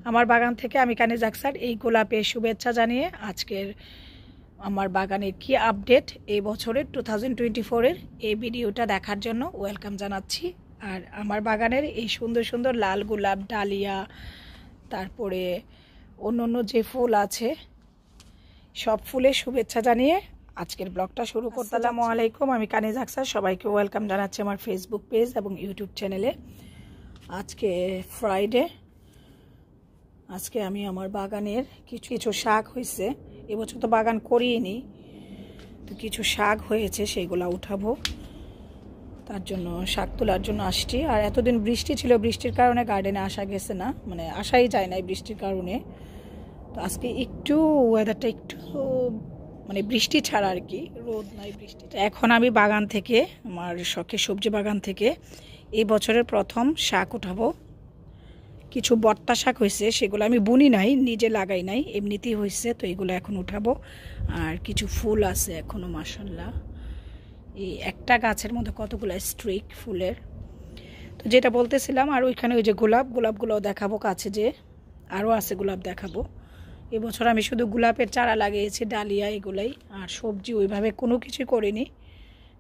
আমার বাগান থেকে আমি কানিজ আক্তার এই গোলাপের শুভেচ্ছা জানিয়ে আজকের আমার বাগানের কি আপডেট এই বছরের 2024-এর এই ভিডিওটা দেখার জন্য ওয়েলকাম জানাচ্ছি। আর আমার বাগানের এই সুন্দর সুন্দর লাল গোলাপ, ডালিয়া, তারপরে অন্য যে ফুল আছে সব ফুলের শুভেচ্ছা জানিয়ে আজকের ব্লগটা শুরু করতে। আসসালামু আলাইকুম, আমি কানিজ আক্তার, সবাইকে ওয়েলকাম জানাচ্ছি আমার ফেসবুক পেজ এবং ইউটিউব চ্যানেলে। আজকে ফ্রাইডে, আজকে আমি আমার বাগানের কিছু শাক হয়েছে, এবছর তো বাগান করিনি, তো কিছু শাক হয়েছে সেইগুলা উঠাবো, তার জন্য শাক তোলার জন্য আসছি। আর এতদিন বৃষ্টি ছিল, বৃষ্টির কারণে গার্ডেনে আসা গেছে না, মানে আসাই যায় না বৃষ্টির কারণে। তো আজকে একটু ওয়েদারটা একটু মানে বৃষ্টি ছাড়া আর কি, রোদ নাই বৃষ্টি। এখন আমি বাগান থেকে, আমার শখের সবজি বাগান থেকে এই বছরের প্রথম শাক উঠাবো। কিছু বট্টা শাক হয়েছে, সেগুলো আমি বুনি নাই, নিজে লাগাই নাই, এমনিতেই হয়েছে, তো এগুলো এখন উঠাবো। আর কিছু ফুল আছে এখনও, মাশাআল্লাহ, এই একটা গাছের মধ্যে কতগুলো স্ট্রিক ফুলের। তো যেটা বলতেছিলাম, আর ওইখানে ওই যে গোলাপগুলোও দেখাবো কাছে, যে আরও আছে গোলাপ দেখাবো। এবছর আমি শুধু গোলাপের চারা লাগিয়েছি, ডালিয়া এগুলাই, আর সবজি ওইভাবে কোনো কিছুই করিনি,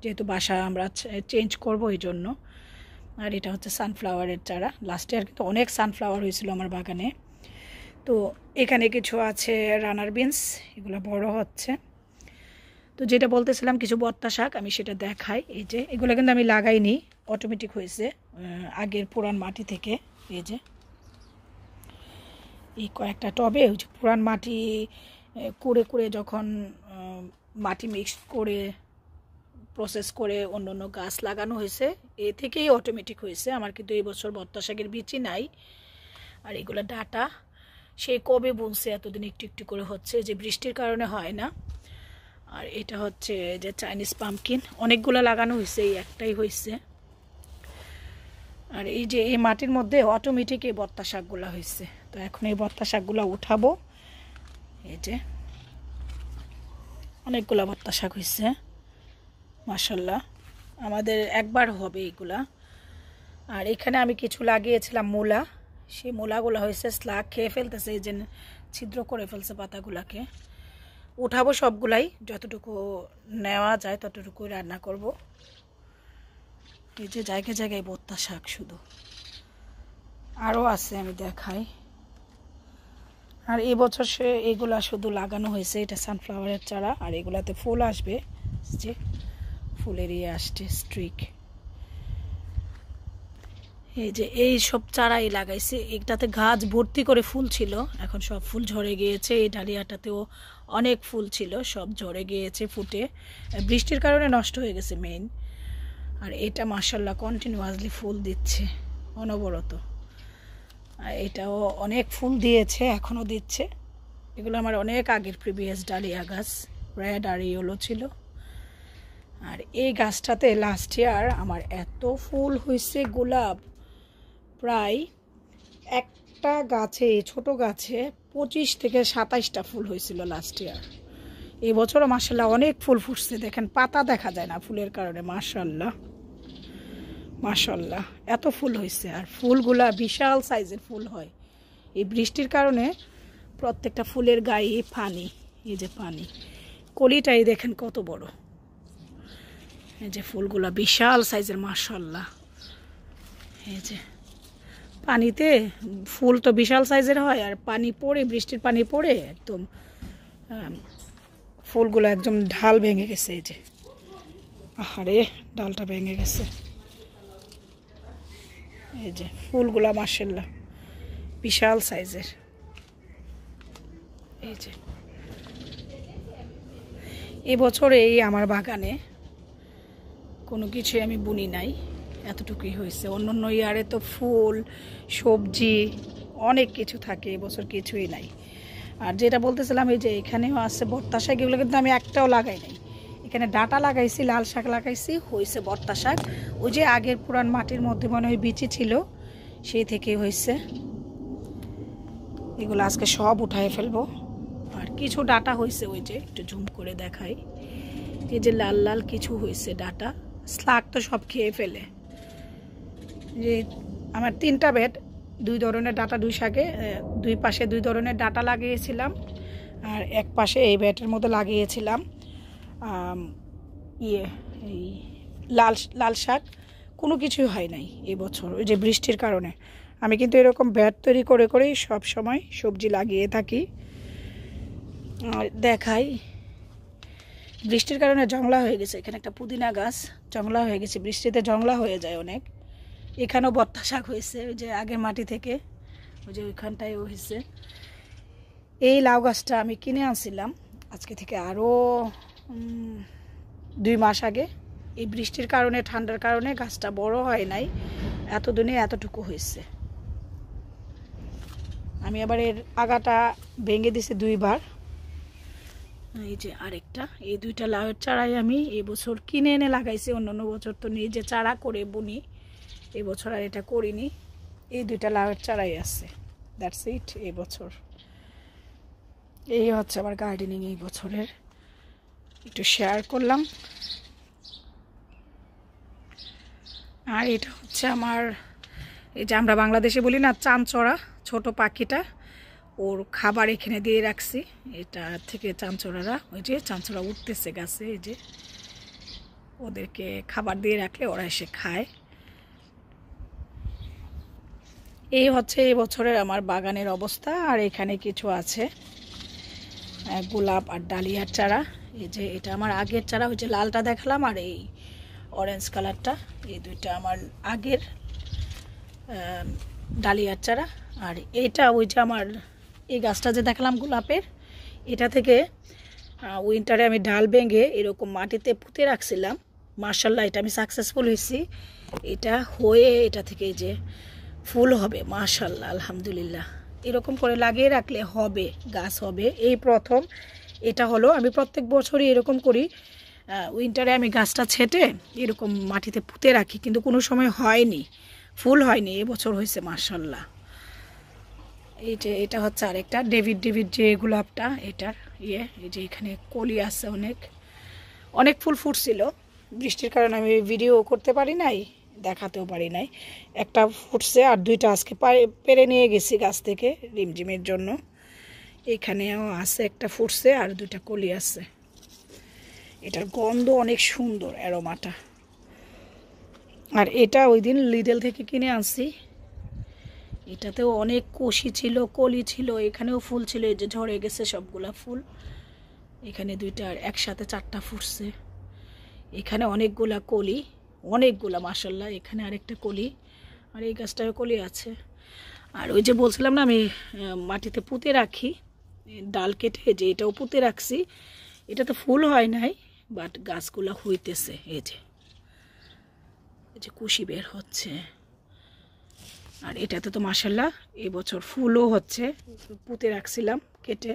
যেহেতু বাসা আমরা চেঞ্জ করবো এই জন্য। আর এটা হচ্ছে সানফ্লাওয়ারের চারা, লাস্ট ইয়ার কিন্তু অনেক সানফ্লাওয়ার হয়েছিল আমার বাগানে। তো এখানে কিছু আছে রানার বিনস, এগুলো বড় হচ্ছে। তো যেটা বলতেছিলাম কিছু বট্টা শাক, আমি সেটা দেখাই। এই যে এগুলো কিন্তু আমি লাগাইনি, অটোমেটিক হয়েছে আগের পুরান মাটি থেকে। এই যে এই কয়েকটা টবে ওই যে পুরান মাটি কুড়ে যখন মাটি মিক্স করে প্রসেস করে অন্য গাছ লাগানো হয়েছে, এ থেকেই অটোমেটিক হয়েছে। আমার কিন্তু এই বছর বট্টা শাকের বীজই নাই। আর এগুলো ডাটা সেই কবে বুনছে, এতদিন একটু একটু করে হচ্ছে, যে বৃষ্টির কারণে হয় না। আর এটা হচ্ছে যে চাইনিজ পাম্পকিন, অনেকগুলো লাগানো হয়েছে, এই একটাই হয়েছে। আর এই যে এই মাটির মধ্যে অটোমেটিক এই বট্টা শাকগুলো হয়েছে। তো এখন এই বট্টা শাকগুলো উঠাবো। এই যে অনেকগুলো বট্টা শাক হয়েছে, মাশাআল্লাহ, আমাদের একবার হবে এইগুলা। আর এখানে আমি কিছু লাগিয়েছিলাম মূলা, সেই মূলাগুলো হয়েছে স্লাগ খেয়ে ফেলতেছে, এই যে ছিদ্র করে ফেলছে পাতাগুলাকে। উঠাবো সবগুলাই, যতটুকু নেওয়া যায় ততটুকু রান্না করব। এই যে জায়গায় জায়গায় বট্টা শাক শুধু, আরও আছে আমি দেখাই। আর এই বছর এগুলা শুধু লাগানো হয়েছে, এটা সানফ্লাওয়ারের চারা, আর এগুলাতে ফুল আসবে, যে ফুলের ইয়ে আসছে স্ট্রিক। এই যে এই সব চারাই লাগাইছে, এটাতে গাছ ভর্তি করে ফুল ছিল, এখন সব ফুল ঝরে গিয়েছে। এই ডালিয়াটাতেও অনেক ফুল ছিল, সব ঝরে গিয়েছে ফুটে, বৃষ্টির কারণে নষ্ট হয়ে গেছে মেইন। আর এটা মাশাআল্লাহ কন্টিনিউয়াসলি ফুল দিচ্ছে অনবরত, আর এটাও অনেক ফুল দিয়েছে, এখনও দিচ্ছে। এগুলো আমার অনেক আগের প্রিভিয়াস ডালিয়া গাছ, রেড আর ইয়েলো ছিল। আর এই গাছটাতে লাস্ট ইয়ার আমার এত ফুল হয়েছে গোলাপ, প্রায় একটা গাছে, ছোট গাছে 25 থেকে 27টা ফুল হয়েছিল লাস্ট ইয়ার। এই বছরও মাশাআল্লাহ অনেক ফুল ফুটছে, দেখেন পাতা দেখা যায় না ফুলের কারণে, মাশাআল্লাহ মাশাআল্লাহ এত ফুল হয়েছে। আর ফুলগুলা বিশাল সাইজের ফুল হয়, এই বৃষ্টির কারণে প্রত্যেকটা ফুলের গায়ে পানি, এই যে পানি, কলিটাই দেখেন কত বড়। এই যে ফুলগুলা বিশাল সাইজের, মাশাআল্লাহ। এই যে পানিতে ফুল তো বিশাল সাইজের হয়, আর পানি পড়ে, বৃষ্টির পানি পড়ে একদম ফুলগুলো একদম ঢাল ভেঙে গেছে। এই যে আহারে, ডালটা ভেঙে গেছে। এই যে ফুলগুলা মাশাআল্লাহ বিশাল সাইজের। এই যে এবছর এই আমার বাগানে কোনো কিছুই আমি বুনি নাই, এতটুকুই হয়েছে। অন্য ইয়ারে তো ফুল সবজি অনেক কিছু থাকে, এবছর কিছুই নাই। আর যেটা বলতেছিলাম, এই যে এখানেও আছে বট্টা শাক, এগুলো কিন্তু আমি একটাও লাগাই নাই। এখানে ডাটা লাগাইছি, লাল শাক লাগাইছি, হয়েছে বট্টা শাক। ওই যে আগের পুরান মাটির মধ্যে মনে হয় বিচি ছিল, সেই থেকে হয়েছে। এগুলো আজকে সব উঠায় ফেলবো। আর কিছু ডাটা হয়েছে, ওই যে একটু জুম করে দেখাই, এই যে লাল লাল কিছু হয়েছে ডাটা, স্লাগ তো সব খেয়ে ফেলে। যে আমার 3টা বেড, দুই ধরনের ডাটা, দুই শাকে দুই পাশে দুই ধরনের ডাটা লাগিয়েছিলাম, আর এক পাশে এই ব্যাটের মধ্যে লাগিয়েছিলাম এই লাল শাক। কোনো কিছুই হয় নাই এবছর, ওই যে বৃষ্টির কারণে। আমি কিন্তু এরকম ব্যাট তৈরি করে করেই সব সময় সবজি লাগিয়ে থাকি। আর দেখাই, বৃষ্টির কারণে জংলা হয়ে গেছে। এখানে একটা পুদিনা গাছ জংলা হয়ে গেছে, বৃষ্টিতে জংলা হয়ে যায় অনেক। এখানেও বত্তা শাক হয়েছে, ওই যে আগের মাটি থেকে, ওই যে ওইখানটায় হয়েছে। এই লাউ গাছটা আমি কিনে আনছিলাম আজকে থেকে আরও 2 মাস আগে। এই বৃষ্টির কারণে, ঠান্ডার কারণে গাছটা বড় হয় নাই, এতদিনে এতটুকু হয়েছে। আমি আবার এর আগাটা ভেঙে দিছি 2 বার। এই যে আরেকটা, এই 2টা লাউয়ের চারাই আমি এবছর কিনে এনে লাগাইছি। অন্য বছর তো নিজে চারা করে বুনি, এবছর আর এটা করিনি। এই 2টা লাউয়ের চারাই আছে, দ্যাটস ইট এবছর। এই হচ্ছে আমার গার্ডেনিং এই বছরের, একটু শেয়ার করলাম। আর এটা হচ্ছে আমার, এই যে আমরা বাংলাদেশে বলি না চানচড়া, ছোট পাখিটা, ওর খাবার এখানে দিয়ে রাখছি। এটা থেকে চানচড়ারা, ওই যে চানচড়া উঠতেছে গাছে, এই যে ওদেরকে খাবার দিয়ে রাখলে ওরা এসে খায়। এই হচ্ছে এই বছরের আমার বাগানের অবস্থা। আর এখানে কিছু আছে গোলাপ আর ডালিয়ার চারা। এই যে এটা আমার আগের চারা, ওই যে লালটা দেখালাম, আর এই অরেঞ্জ কালারটা, এই 2টা আমার আগের ডালিয়ার চারা। আর এটা ওই যে আমার এই গাছটা যে দেখালাম গোলাপের, এটা থেকে উইন্টারে আমি ডাল ভেঙে এরকম মাটিতে পুঁতে রাখছিলাম। মার্শাল্লাহ, এটা আমি সাকসেসফুল হয়েছি। এটা হয়ে এটা থেকে যে ফুল হবে, মার্শাল্লাহ, আলহামদুলিল্লাহ। এরকম করে লাগিয়ে রাখলে হবে, গাছ হবে। এই প্রথম এটা হলো। আমি প্রত্যেক বছরই এরকম করি, উইন্টারে আমি গাছটা ছেটে এরকম মাটিতে পুঁতে রাখি, কিন্তু কোনো সময় হয়নি, ফুল হয়নি। এবছর হয়েছে, মার্শাল্লাহ। এই যে এটা হচ্ছে আরেকটা ডেভিড যে গোলাপটা, এটার এই যে এখানে কলি আছে, অনেক ফুল ফুটছিল। বৃষ্টির কারণে আমি ভিডিও করতে পারি নাই, দেখাতেও পারি নাই। একটা ফুটছে, আর 2টা আজকে পেরে নিয়ে গেছি গাছ থেকে রিমঝিমের জন্য। এখানেও আছে একটা ফুটছে, আর 2টা কলি আছে। এটার গন্ধ অনেক সুন্দর, অ্যারোমাটা। আর এটা ওই দিন লিডল থেকে কিনে আনছি। এটাতেও অনেক কষি ছিল, কলি ছিল, এখানেও ফুল ছিল। এই যে ঝরে গেছে সবগুলা ফুল। এখানে 2টা, আর একসাথে 4টা ফুটছে। এখানে অনেকগুলা কলি, অনেকগুলা, মাশাল্লাহ। এখানে আরেকটা কলি, আর এই গাছটাও কলি আছে। আর ওই যে বলছিলাম না আমি মাটিতে পুঁতে রাখি, ডাল কেটে, যে এটাও পুঁতে রাখছি। এটা তো ফুল হয় নাই, বাট গাছগুলা হইতেছে। এই যে কুশি বের হচ্ছে। আর এটাতে তো মাশাল্লাহ এবছর ফুলও হচ্ছে, পুঁতে রাখছিলাম কেটে।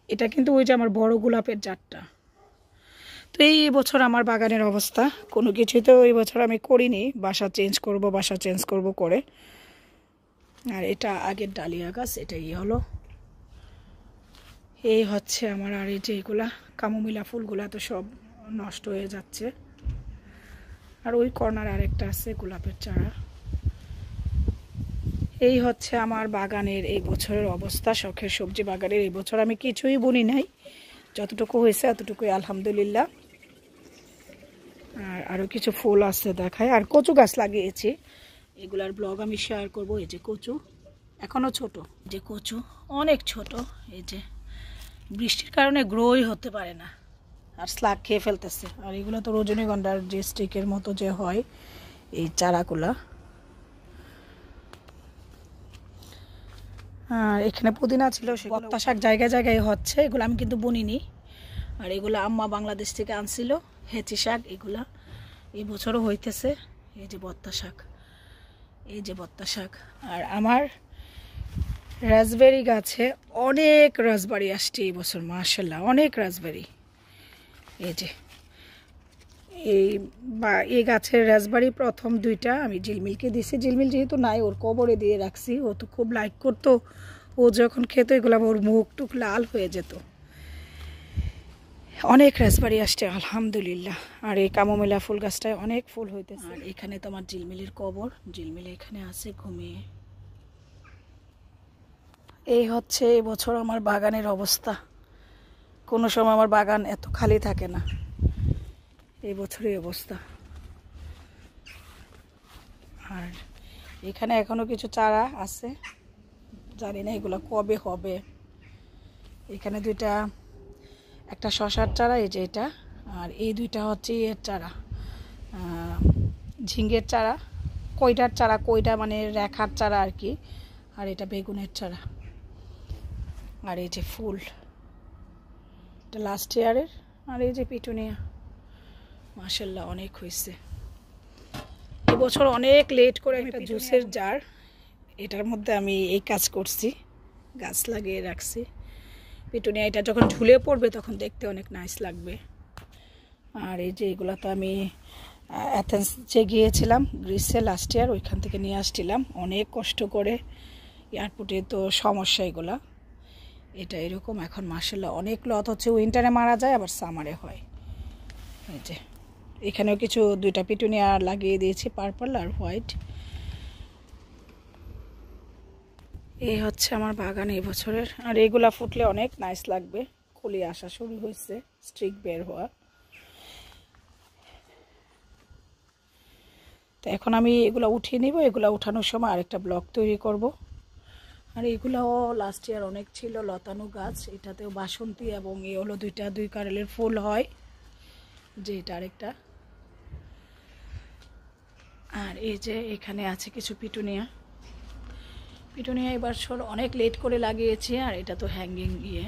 এটা কিন্তু ওই যে আমার বড় গোলাপের জাতটা। তো এই বছর আমার বাগানের অবস্থা, কোনো কিছুই তো এই বছর আমি করিনি। বাসা চেঞ্জ করব করে। আর এটা আগের ডালিয়া গাছ, এটাই হলো। এই হচ্ছে আমার। আর এই যে এগুলা কামোমিলা ফুলগুলা তো সব নষ্ট হয়ে যাচ্ছে। আর ওই কর্নার আরেকটা আছে গোলাপের চারা। এই হচ্ছে আমার বাগানের এই বছরের অবস্থা, শখের সবজি বাগানের। এই বছর আমি কিছুই বুনি নাই, যতটুকু হয়েছে এতটুকুই আলহামদুলিল্লাহ। আর আরও কিছু ফুল আছে দেখায়। আর কচু গাছ লাগিয়েছি, এগুলার ব্লগ আমি শেয়ার করব। এই যে কচু এখনও ছোট, যে কচু অনেক ছোট। এই যে বৃষ্টির কারণে গ্রোই হতে পারে না, আর স্লাগ খেয়ে ফেলতেছে। আর এগুলো তো রজনীগন্ধার যে স্টিকের মতো যে হয়, এই চারাগুলা। আর এখানে পুদিনা ছিল, বত্তা শাক জায়গায় জায়গায় হচ্ছে। এগুলো আমি কিন্তু বুনিনি। আর এগুলো আম্মা বাংলাদেশ থেকে আনছিল, হেঁচি শাক। এগুলা এই বছরও হইতেছে। এই যে বত্তা শাক, এই যে বত্তা শাক। আর আমার রাসবেরি গাছে অনেক রাসবেরি আসছে এই বছর, মাশাআল্লাহ, অনেক রাসবেরি। এই যে এই গাছের রাসবেরি প্রথম 2টা আমি ঝিলমিলকে দিছি। ঝিলমিল যেহেতু নাই, ওর কবরে দিয়ে রাখছি। ও তো খুব লাইক করতো, ও যখন খেত এগুলো ওর মুখ টুক লাল হয়ে যেত। অনেক রাসবাড়ি আসছে আলহামদুলিল্লাহ। আর এই কামোমিলা ফুল গাছটায় অনেক ফুল হইতেছে। আর এখানে তোমার ঝিলমিলের কবর, ঝিলমিল এখানে আছে ঘুমিয়ে। এই হচ্ছে এবছর আমার বাগানের অবস্থা। কোনো সময় আমার বাগান এত খালি থাকে না, এই বছরই অবস্থা। আর এখানে এখনো কিছু চারা আছে, জানি না এগুলো কবে হবে। এখানে দুইটা, একটা শশার চারা, এই যে এটা, আর এই দুইটা হচ্ছে এর চারা, ঝিঙ্গের চারা, কইটার চারা, কইটা মানে রেখার চারা আর কি। আর এটা বেগুনের চারা। আর এই যে ফুল, এটা লাস্ট ইয়ারের। আর এই যে পিটুনিয়া, মাশাআল্লাহ অনেক হয়েছে এবছর। অনেক লেট করে একটা জুসের জার, এটার মধ্যে আমি এই কাজ করছি, গাছ লাগিয়ে রাখছি। পিটুনিয়া এটা যখন ঝুলে পড়বে তখন দেখতে অনেক নাইস লাগবে। আর এই যে এগুলো তো আমি অ্যাথেন্সে গিয়েছিলাম গ্রিসে লাস্ট ইয়ার, ওইখান থেকে নিয়ে আসছিলাম অনেক কষ্ট করে। এয়ারপোর্টে তো সমস্যা এগুলা। এটা এরকম এখন মাশাআল্লাহ অনেক লত হচ্ছে, উইন্টারে মারা যায় আবার সামারে হয়। এই যে এখানেও কিছু দুইটা পিটুনিয়া লাগিয়ে দিয়েছি, পার্পল আর হোয়াইট। এই হচ্ছে আমার বাগান এই বছরের। আর এগুলা ফুটলে অনেক নাইস লাগবে। কলি আসা শুরু হয়েছে, স্ট্রিক বের হওয়া। তো এখন আমি এগুলা উঠিয়ে নিব, এগুলা উঠানোর সময় আরেকটা ব্লক তৈরি করব। আর এগুলাও লাস্ট ইয়ার অনেক ছিল লতানো গাছ, এটাতেও বাসন্তী এবং এ হলো দুই কালারের ফুল হয়, যে এটা আরেকটা। আর এই যে এখানে আছে কিছু পিটুনিয়া। পিটুনিয়া এবার অনেক লেট করে লাগিয়েছি, আর এটা তো হ্যাঙ্গিং ইয়ে।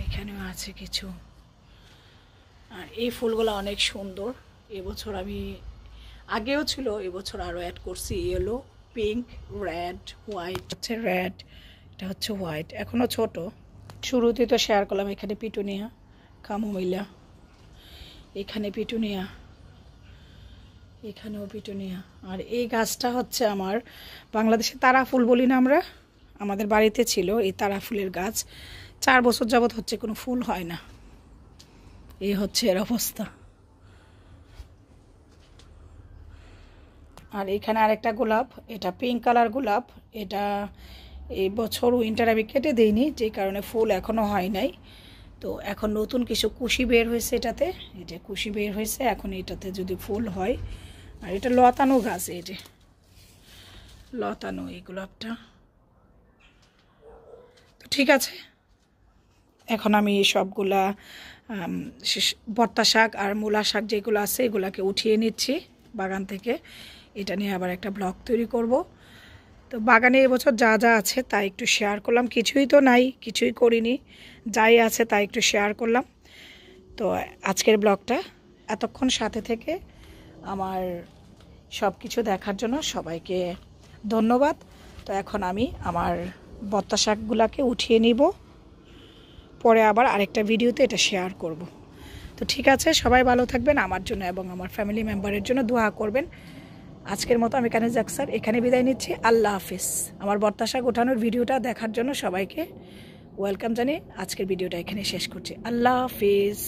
এখানেও আছে কিছু। আর এই ফুলগুলো অনেক সুন্দর। এবছর আমি, আগেও ছিল, এবছর আরও অ্যাড করছি ইয়েলো, পিঙ্ক, রেড, হোয়াইট। হচ্ছে রেড, এটা হচ্ছে হোয়াইট, এখনও ছোট। শুরুতেই তো শেয়ার করলাম, এখানে পিটুনিয়া, কামোমিলা, এখানে পিটুনিয়া, এখানেও পিটুনিয়া। আর এই গাছটা হচ্ছে আমার বাংলাদেশে তারা ফুল বলি না আমরা, আমাদের বাড়িতে ছিল এই তারা ফুলের গাছ। 4 বছর যাবত হচ্ছে কোনো ফুল হয় না। এই হচ্ছে এর অবস্থা। আর এখানে আরেকটা গোলাপ, এটা পিঙ্ক কালার গোলাপ। এটা এই বছর উইন্টার আমি কেটে দিইনি, যে কারণে ফুল এখনও হয় নাই। তো এখন নতুন কিছু কুশি বের হয়েছে এটাতে, এই যে কুশি বের হয়েছে, এখন এটাতে যদি ফুল হয়। আর এটা লতানো গাছ, এই যে লতানো এই গোলাপটা। তো ঠিক আছে, এখন আমি সবগুলা ভর্তা শাক আর মূলা শাক যেগুলো আছে এগুলাকে উঠিয়ে নিচ্ছি বাগান থেকে। এটা নিয়ে আবার একটা ব্লগ তৈরি করব। তো বাগানে এবছর যা যা আছে তাই একটু শেয়ার করলাম। কিছুই তো নাই, কিছুই করিনি, যাই আছে তাই একটু শেয়ার করলাম। তো আজকের ব্লগটা এতক্ষণ সাথে থেকে আমার সব কিছু দেখার জন্য সবাইকে ধন্যবাদ। তো এখন আমি আমার ভর্তা শাকগুলোকে উঠিয়ে নিব, পরে আবার আরেকটা ভিডিওতে এটা শেয়ার করব। তো ঠিক আছে, সবাই ভালো থাকবেন, আমার জন্য এবং আমার ফ্যামিলি মেম্বারের জন্য দোয়া করবেন। আজকের মতো আমি কানিজ আক্তার এখানে বিদায় নিচ্ছি। আল্লাহ হাফিজ। আমার ভর্তা শাক ওঠানোর ভিডিওটা দেখার জন্য সবাইকে ওয়েলকাম জানিয়ে আজকের ভিডিওটা এখানে শেষ করছি। আল্লাহ হাফিজ।